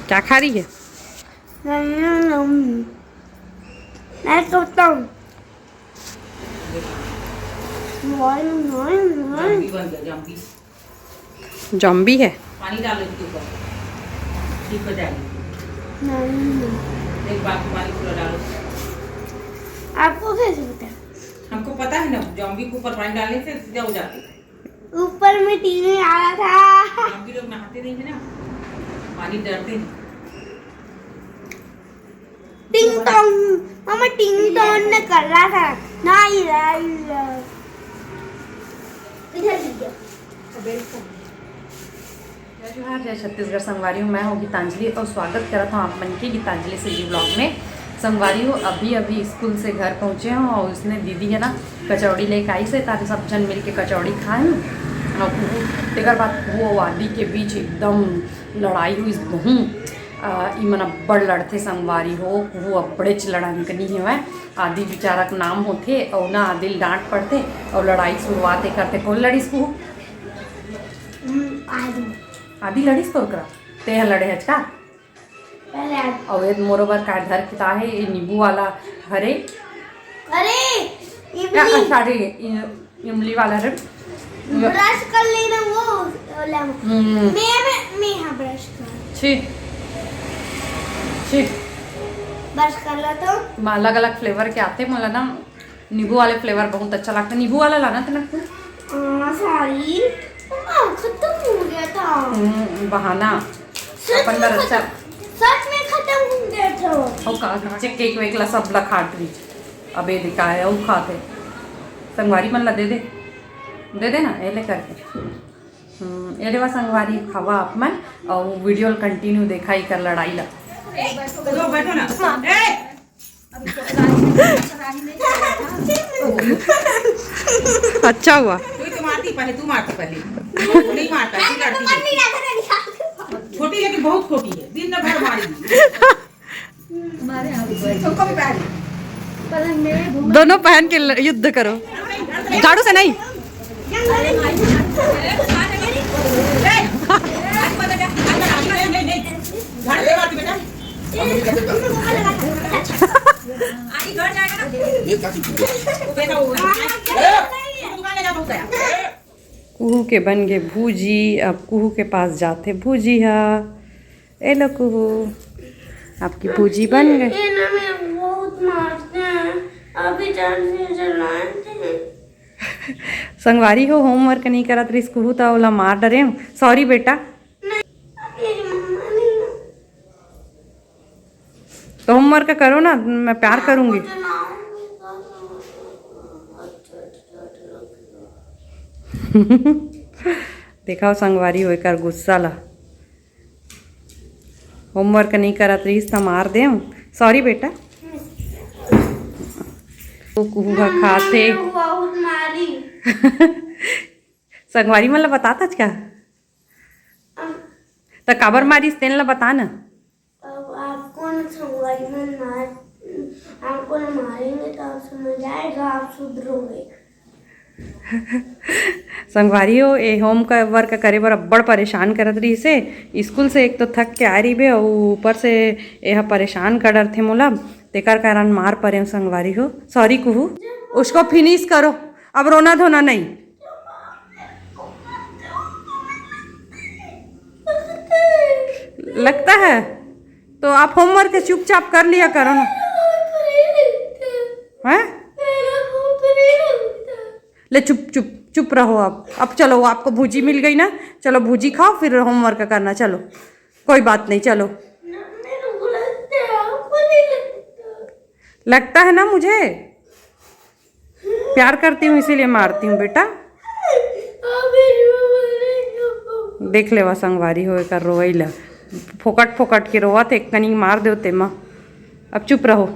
क्या खा रही है? मैं सोता हूँ। जॉम्बी है। पानी डालो इसके ऊपर, ठीक हो जाएगी। एक बार पानी पूरा डालो। आपको कैसे पता? हमको पता है ना, जॉम्बी के ऊपर पानी डालने से सीधा हो जाती है। ऊपर में टीवी आ रहा था। जॉम्बी लोग नहाते नहीं है ना, पानी डरते हैं। टिंग टोंग मामा, टिंग टोंग ने कर रहा था। नहीं जोहार, जय छत्तीसगढ़। संगवारी हूँ, मैं हूँ गीतांजलि और स्वागत करता हूँ आप मन की गीतांजलि से जी ब्लॉग में। संगवारी हूँ, अभी स्कूल से घर पहुँचे हूँ और उसने दीदी है ना कचौड़ी लेके आई से ताकि सब जन मिल के कचौड़ी खाएँ। और एक बात वो आदि के बीच एकदम लड़ाई हुई बहु मन अब्बड़ लड़ते संगवारी हो, वो अब्बड़े लड़ानकनी है। आदि बेचारा का नाम होते और ना आदि डांट पड़ते और लड़ाई शुरुआत करते। कौन लड़ीस को? आदि लड़ीस को करा ते लड़े हज का और ये मोरोबर का धर खिता है ये नींबू वाला हरे अरे सारी इमली वाला रे ब्रश कर लेना वो मैं हाँ ब्रश कर छी ब्रश कर लो तो अलग अलग फ्लेवर के आते मला ना नींबू वाले फ्लेवर बहुत अच्छा लगता है। नींबू वाला लाना था ना सॉरी खत्म हो गया था। बहाना अपन बार अच्छा सच में खत्म हो गया था। और कच्चे केक वेकला सब ला खाट रही अबे दिखा है वो खाते संगवारी मन ला दे दे ना ये ले करके ये लेवा संगवारी खावा आप मन और वीडियो कंटिन्यू देखा ही कर लड़ाई ला। बैठो ना। अच्छा हुआ तू मारती पहले नहीं मारता लड़ती छोटी लेकिन बहुत छोटी है, दिन भर मारेगी। दोनों पहन के युद्ध करो, झाड़ू से नहीं। कुहू के बन गए भूजी, अब कुहू के पास जाते भूजी है। ए लो कुहू, आपकी भूजी बन गई। बहुत मारते हैं अभी संगवारी हो होमवर्क नहीं करत रही कुहू तो ओला मार डरे। सॉरी बेटा। तो होमवर्क करो ना, मैं प्यार करूंगी। देखा संगवारी हो कर गुस्सा ला। होमवर्क नहीं करत रही तो मार दे। सॉरी बेटा। कुहू खाते संगवारी मतलब बताता क्या तो काबर मारी तेन ला बता ना। आपको न मारेंगे तो आप समझ आएगा, आप सुधरोगे। संगवारी हो ये होम का वर्क करे बर अब्बड़ परेशान करत रही से। स्कूल से एक तो थक के आ रही बे और ऊपर से यह परेशान कर थे मोला, तेकर कारण मार पड़े संगवारी हो। सॉरी कुहू, उसको फिनिश करो, अब रोना धोना नहीं। लगता है तो आप होमवर्क चुपचाप कर लिया करो ना। हैं? ले चुप चुप चुप रहो। अब चलो, आपको भूजी मिल गई ना, चलो भूजी खाओ फिर होमवर्क करना। चलो कोई बात नहीं, चलो। लगता है ना मुझे प्यार करती हूँ इसीलिए मारती हूँ बेटा। देख ले संगवारी हो कर रोइला फोकट फोकट के रोवा थे कनी मार दो ते माँ। अब चुप रहो।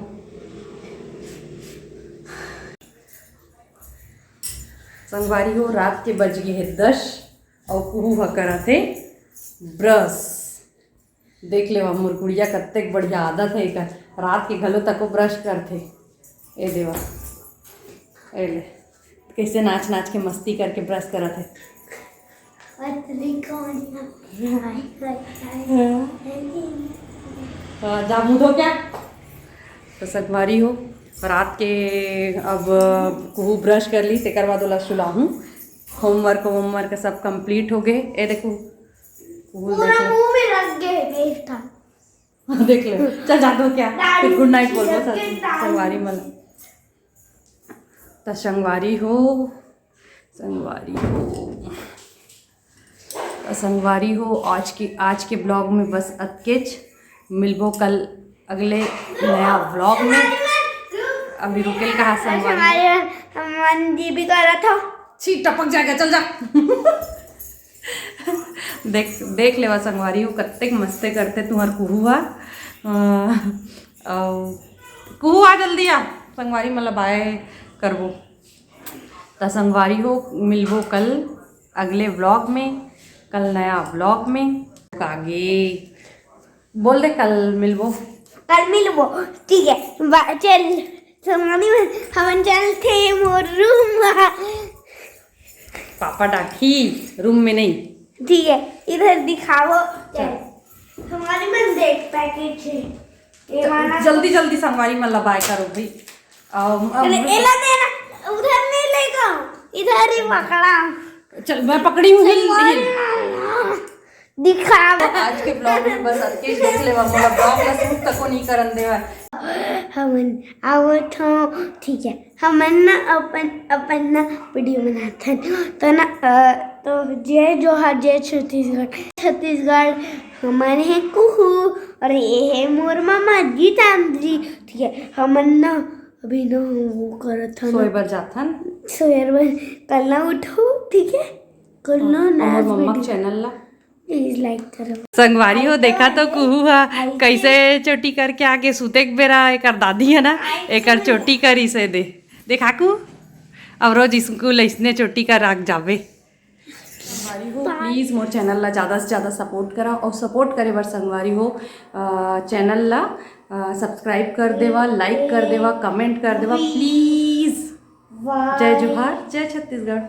संगवारी हो रात के बज गए हैं 10 और कुहू करा थे ब्रश। देख ले मोर गुड़िया कत्ते बढ़िया आदत है का, रात के घलो तक ब्रश करते। ए देवा ए ले कैसे नाच नाच के मस्ती करके ब्रश करा थे। जामू दो क्या तो संगवारी हो रात के अब कुहू ब्रश कर ली तेकर बाद ओला सुलाहूँ होमवर्क सब कंप्लीट हो गए ए देखो कुहू पूरा देख ले मुंह में रख गए देख था देख ले चल जा दो क्या फिर गुड नाइट बोल दो संगवारी मला तो संगवारी हो संगवारी हो आज के ब्लॉग में बस अतकेच मिलबो कल अगले नया ब्लॉग में। अभी रुकेल कहा संगवारी मन जी भी कर रहा था छी टपक जाएगा चल जा देख लेवा संगवारी हो कत्ते मस्ते करते तुम्हार कुहुआ कुहू आ जल्दी आ संगवारी मतलब बाय करबो तो संगवारी हो मिलबो कल अगले व्लॉग में कल नया व्लॉग में आगे बोल दे कल मिलबो ठीक है चल समानी में हम चलते मोर रूम पापा डाकी रूम में नहीं ठीक है इधर दिखाओ हमारे में देख पैकेट है ये वाला जल्दी संगवारी मतलब बाय करो भाई एला देना उधर नहीं लेगा इधर ही पकड़ा चल मैं पकड़ी हूँ हिल दिखाओ आज के ब्लॉग में बस अतके देख लेवा मोला ब्लॉग ला शूट तको नहीं करन देवा हमन आवत हो ठीक है हमन ना अपन ना वीडियो बनाते तो ना तो जय जोहार जय छत्तीसगढ़ हमारे हैं कुहू और ये है मोर मामा गीतांजलि ठीक है हमन ना अभी ना वो करत था सोए बर जाथन सोयर बन कल ना उठो ठीक है कल ना और मम्मा चैनल ला प्लीज लाइक करो संगवारी हो देखा तो कुहू हा कैसे चोटी करके आके सूते के बेरा एकर दादी है ना एकर चोटी करी से देखा कू अब रोज स्कूल इसने चोटी कर राख जावे संगवारी हो प्लीज़ मोर चैनल ला ज़्यादा से ज़्यादा सपोर्ट करा और सपोर्ट करे बर संगवारी हो चैनल ला सब्सक्राइब कर देवा लाइक कर देवा कमेंट कर देवा प्लीज़। जय जोहार जय छत्तीसगढ़।